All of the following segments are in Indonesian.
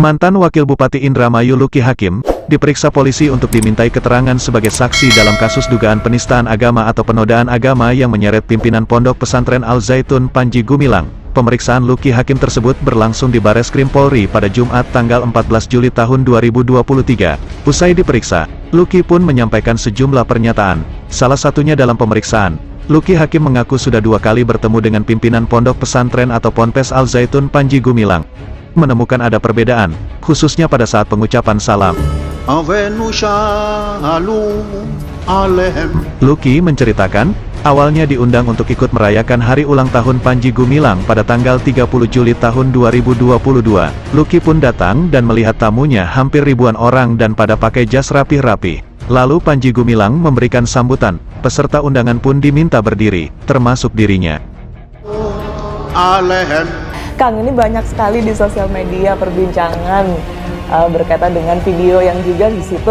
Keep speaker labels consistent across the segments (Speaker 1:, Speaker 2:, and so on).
Speaker 1: Mantan Wakil Bupati Indramayu Luki Hakim, diperiksa polisi untuk dimintai keterangan sebagai saksi dalam kasus dugaan penistaan agama atau penodaan agama yang menyeret pimpinan Pondok Pesantren Al Zaitun Panji Gumilang. Pemeriksaan Luki Hakim tersebut berlangsung di Bareskrim Polri pada Jumat tanggal 14 Juli tahun 2023. Usai diperiksa, Luki pun menyampaikan sejumlah pernyataan. Salah satunya dalam pemeriksaan, Luki Hakim mengaku sudah 2 kali bertemu dengan pimpinan Pondok Pesantren atau Ponpes Al Zaitun Panji Gumilang. Menemukan ada perbedaan, khususnya pada saat pengucapan salam. Luki menceritakan, awalnya diundang untuk ikut merayakan hari ulang tahun Panji Gumilang pada tanggal 30 Juli tahun 2022. Luki pun datang dan melihat tamunya hampir ribuan orang dan pada pakai jas rapi-rapi. Lalu Panji Gumilang memberikan sambutan, peserta undangan pun diminta berdiri, termasuk dirinya.
Speaker 2: Kang, ini banyak sekali di sosial media perbincangan berkaitan dengan video yang juga di situ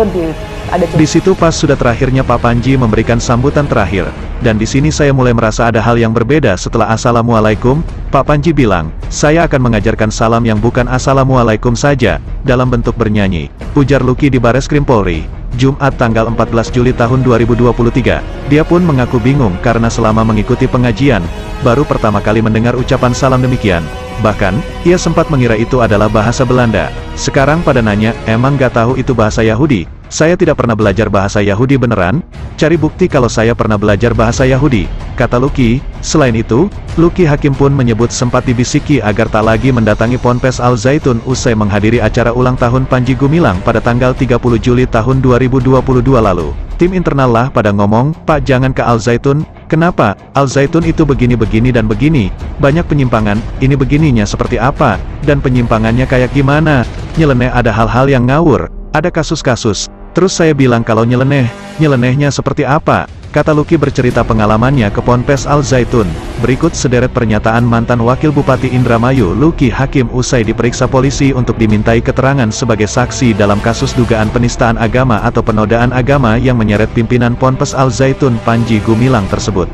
Speaker 2: ada.
Speaker 1: Di situ pas sudah terakhirnya Pak Panji memberikan sambutan terakhir, dan di sini saya mulai merasa ada hal yang berbeda setelah Assalamualaikum. Pak Panji bilang, saya akan mengajarkan salam yang bukan Assalamualaikum saja, dalam bentuk bernyanyi, ujar Luki di Bareskrim Polri, Jumat tanggal 14 Juli tahun 2023. Dia pun mengaku bingung karena selama mengikuti pengajian, baru pertama kali mendengar ucapan salam demikian. Bahkan, ia sempat mengira itu adalah bahasa Belanda. Sekarang pada nanya, emang gak tahu itu bahasa Yahudi? Saya tidak pernah belajar bahasa Yahudi beneran? Cari bukti kalau saya pernah belajar bahasa Yahudi, kata Luki. Selain itu, Luki Hakim pun menyebut sempat dibisiki agar tak lagi mendatangi Ponpes Al Zaitun usai menghadiri acara ulang tahun Panji Gumilang pada tanggal 30 Juli tahun 2022 lalu. Tim internal lah pada ngomong, Pak jangan ke Al Zaitun. Kenapa? Al Zaitun itu begini-begini dan begini. Banyak penyimpangan, ini begininya seperti apa, dan penyimpangannya kayak gimana. Nyeleneh ada hal-hal yang ngawur, ada kasus-kasus. Terus saya bilang kalau nyelenehnya seperti apa? Kata Luki bercerita pengalamannya ke Ponpes Al Zaitun. Berikut sederet pernyataan mantan Wakil Bupati Indramayu Luki Hakim usai diperiksa polisi untuk dimintai keterangan sebagai saksi dalam kasus dugaan penistaan agama atau penodaan agama yang menyeret pimpinan Ponpes Al Zaitun Panji Gumilang tersebut.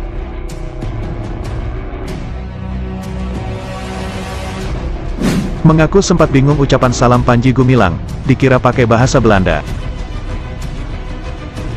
Speaker 1: Mengaku sempat bingung ucapan salam Panji Gumilang, dikira pakai bahasa Belanda.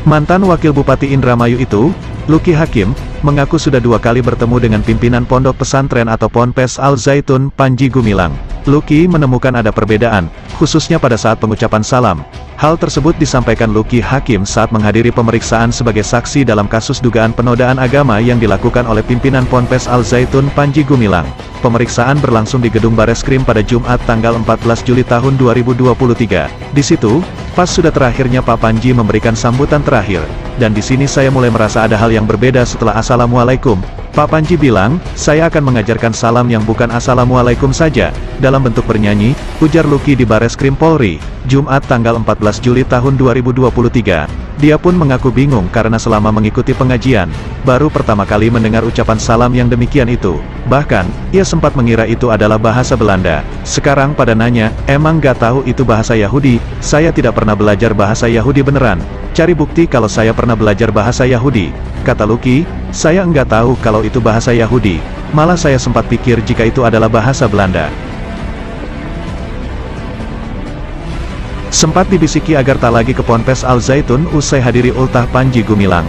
Speaker 1: Mantan Wakil Bupati Indramayu itu, Luki Hakim, mengaku sudah 2 kali bertemu dengan pimpinan Pondok Pesantren atau Ponpes Al Zaitun Panji Gumilang. Luki menemukan ada perbedaan, khususnya pada saat pengucapan salam. Hal tersebut disampaikan Luki Hakim saat menghadiri pemeriksaan sebagai saksi dalam kasus dugaan penodaan agama yang dilakukan oleh pimpinan Ponpes Al Zaitun Panji Gumilang. Pemeriksaan berlangsung di Gedung Bareskrim pada Jumat tanggal 14 Juli tahun 2023. Di situ, pas sudah terakhirnya Pak Panji memberikan sambutan terakhir, dan di sini saya mulai merasa ada hal yang berbeda setelah Assalamualaikum. Pak Panji bilang, saya akan mengajarkan salam yang bukan Assalamualaikum saja, dalam bentuk bernyanyi, ujar Luki di Bareskrim Polri, Jumat tanggal 14 Juli tahun 2023. Dia pun mengaku bingung karena selama mengikuti pengajian, baru pertama kali mendengar ucapan salam yang demikian itu. Bahkan, ia sempat mengira itu adalah bahasa Belanda. Sekarang pada nanya, emang gak tahu itu bahasa Yahudi? Saya tidak pernah belajar bahasa Yahudi beneran. Cari bukti kalau saya pernah belajar bahasa Yahudi, kata Luki. Saya enggak tahu kalau itu bahasa Yahudi, malah saya sempat pikir jika itu adalah bahasa Belanda. Sempat dibisiki agar tak lagi ke Ponpes Al Zaitun usai hadiri ultah Panji Gumilang.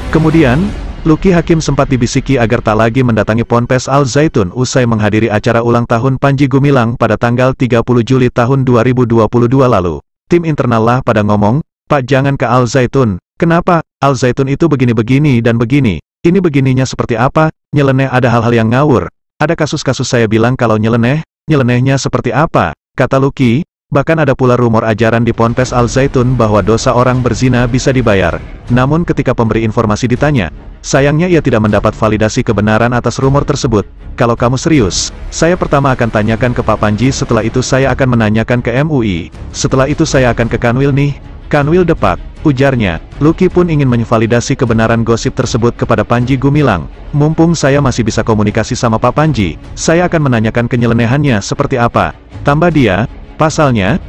Speaker 1: Kemudian, Luki Hakim sempat dibisiki agar tak lagi mendatangi Ponpes Al Zaitun usai menghadiri acara ulang tahun Panji Gumilang pada tanggal 30 Juli tahun 2022 lalu. Tim internal lah pada ngomong, Pak jangan ke Al Zaitun. Kenapa? Al Zaitun itu begini-begini dan begini. Ini begininya seperti apa? Nyeleneh ada hal-hal yang ngawur. Ada kasus-kasus saya bilang kalau nyelenehnya seperti apa? Kata Luki. Bahkan ada pula rumor ajaran di Ponpes Al Zaitun bahwa dosa orang berzina bisa dibayar. Namun ketika pemberi informasi ditanya, sayangnya ia tidak mendapat validasi kebenaran atas rumor tersebut. Kalau kamu serius, saya pertama akan tanyakan ke Pak Panji, setelah itu saya akan menanyakan ke MUI. Setelah itu saya akan ke Kanwil nih. Kanwil Depak, ujarnya. Luki pun ingin menvalidasi kebenaran gosip tersebut kepada Panji Gumilang. Mumpung saya masih bisa komunikasi sama Pak Panji, saya akan menanyakan kenyelenehannya seperti apa. Tambah dia, pasalnya,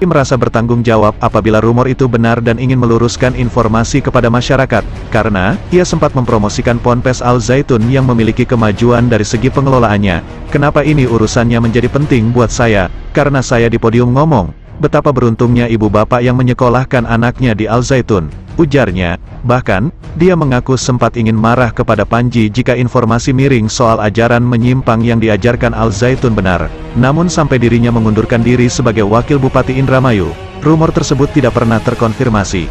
Speaker 1: merasa bertanggung jawab apabila rumor itu benar dan ingin meluruskan informasi kepada masyarakat, karena ia sempat mempromosikan Ponpes Al Zaitun yang memiliki kemajuan dari segi pengelolaannya. Kenapa ini urusannya menjadi penting buat saya? Karena saya di podium ngomong, betapa beruntungnya ibu bapak yang menyekolahkan anaknya di Al Zaitun, ujarnya. Bahkan, dia mengaku sempat ingin marah kepada Panji jika informasi miring soal ajaran menyimpang yang diajarkan Al Zaitun benar. Namun sampai dirinya mengundurkan diri sebagai wakil Bupati Indramayu, rumor tersebut tidak pernah terkonfirmasi.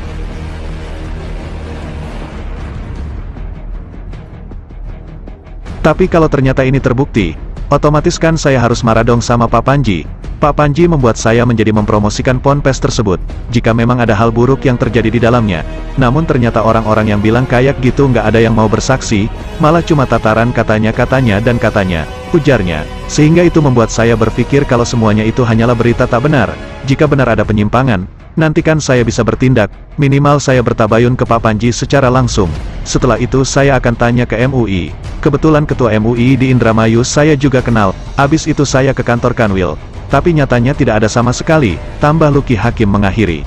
Speaker 1: Tapi kalau ternyata ini terbukti, otomatis kan saya harus marah dong sama Pak Panji. Pak Panji membuat saya menjadi mempromosikan Ponpes tersebut, jika memang ada hal buruk yang terjadi di dalamnya. Namun ternyata orang-orang yang bilang kayak gitu nggak ada yang mau bersaksi, malah cuma tataran katanya dan katanya, ujarnya. Sehingga itu membuat saya berpikir kalau semuanya itu hanyalah berita tak benar. Jika benar ada penyimpangan, nanti kan saya bisa bertindak, minimal saya bertabayun ke Pak Panji secara langsung. Setelah itu saya akan tanya ke MUI. Kebetulan ketua MUI di Indramayu saya juga kenal, abis itu saya ke kantor Kanwil. Tapi nyatanya tidak ada sama sekali, tambah Luki Hakim mengakhiri.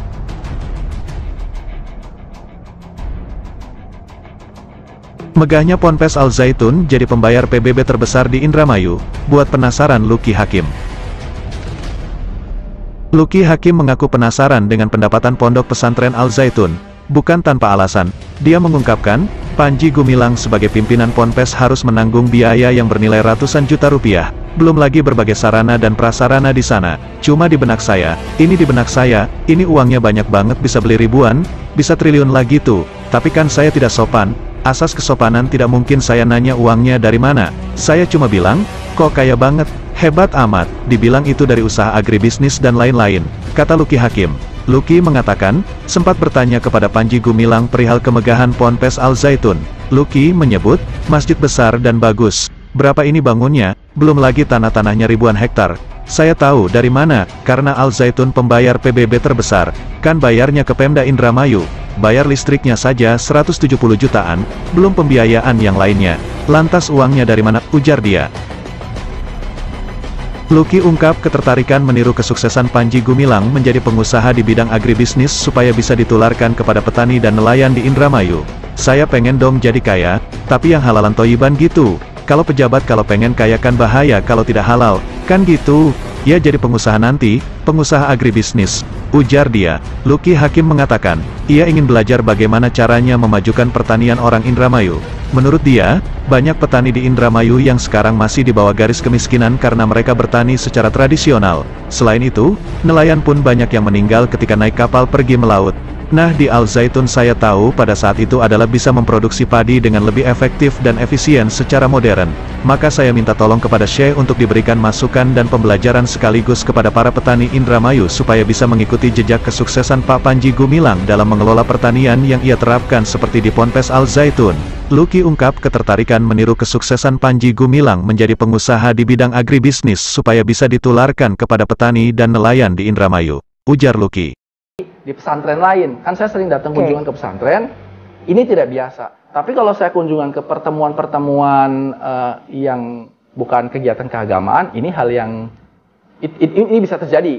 Speaker 1: Megahnya Ponpes Al Zaitun jadi pembayar PBB terbesar di Indramayu, buat penasaran Luki Hakim. Luki Hakim mengaku penasaran dengan pendapatan Pondok Pesantren Al Zaitun. Bukan tanpa alasan, dia mengungkapkan, Panji Gumilang sebagai pimpinan Ponpes harus menanggung biaya yang bernilai ratusan juta rupiah. Belum lagi berbagai sarana dan prasarana di sana. Cuma di benak saya, ini uangnya banyak banget, bisa beli ribuan, bisa triliun lagi tuh. Tapi kan saya tidak sopan, asas kesopanan tidak mungkin saya nanya uangnya dari mana. Saya cuma bilang, kok kaya banget, hebat amat, dibilang itu dari usaha agribisnis dan lain-lain, kata Luki Hakim. Luki mengatakan, sempat bertanya kepada Panji Gumilang perihal kemegahan Ponpes Al Zaitun. Luki menyebut, masjid besar dan bagus. Berapa ini bangunnya? Belum lagi tanah-tanahnya ribuan hektar. Saya tahu dari mana, karena Al Zaitun pembayar PBB terbesar. Kan bayarnya ke Pemda Indramayu. Bayar listriknya saja 170 jutaan, belum pembiayaan yang lainnya. Lantas uangnya dari mana? Ujar dia. Luki ungkap ketertarikan meniru kesuksesan Panji Gumilang menjadi pengusaha di bidang agribisnis supaya bisa ditularkan kepada petani dan nelayan di Indramayu. Saya pengen dong jadi kaya, tapi yang halalan toyiban gitu. Kalau pejabat kalau pengen kaya kan bahaya kalau tidak halal, kan gitu. Ya jadi pengusaha nanti, pengusaha agribisnis, ujar dia. Luki Hakim mengatakan, ia ingin belajar bagaimana caranya memajukan pertanian orang Indramayu. Menurut dia, banyak petani di Indramayu yang sekarang masih di bawah garis kemiskinan karena mereka bertani secara tradisional. Selain itu, nelayan pun banyak yang meninggal ketika naik kapal pergi melaut. Nah di Al Zaitun saya tahu pada saat itu adalah bisa memproduksi padi dengan lebih efektif dan efisien secara modern. Maka saya minta tolong kepada Syekh untuk diberikan masukan dan pembelajaran sekaligus kepada para petani Indramayu supaya bisa mengikuti jejak kesuksesan Pak Panji Gumilang dalam mengelola pertanian yang ia terapkan seperti di Ponpes Al Zaitun. Luki ungkap ketertarikan meniru kesuksesan Panji Gumilang menjadi pengusaha di bidang agribisnis supaya bisa ditularkan kepada petani dan nelayan di Indramayu, ujar Luki.
Speaker 3: Di pesantren lain, kan saya sering datang kunjungan ke pesantren, ini tidak biasa. Tapi kalau saya kunjungan ke pertemuan-pertemuan yang bukan kegiatan keagamaan, ini hal yang ini bisa terjadi.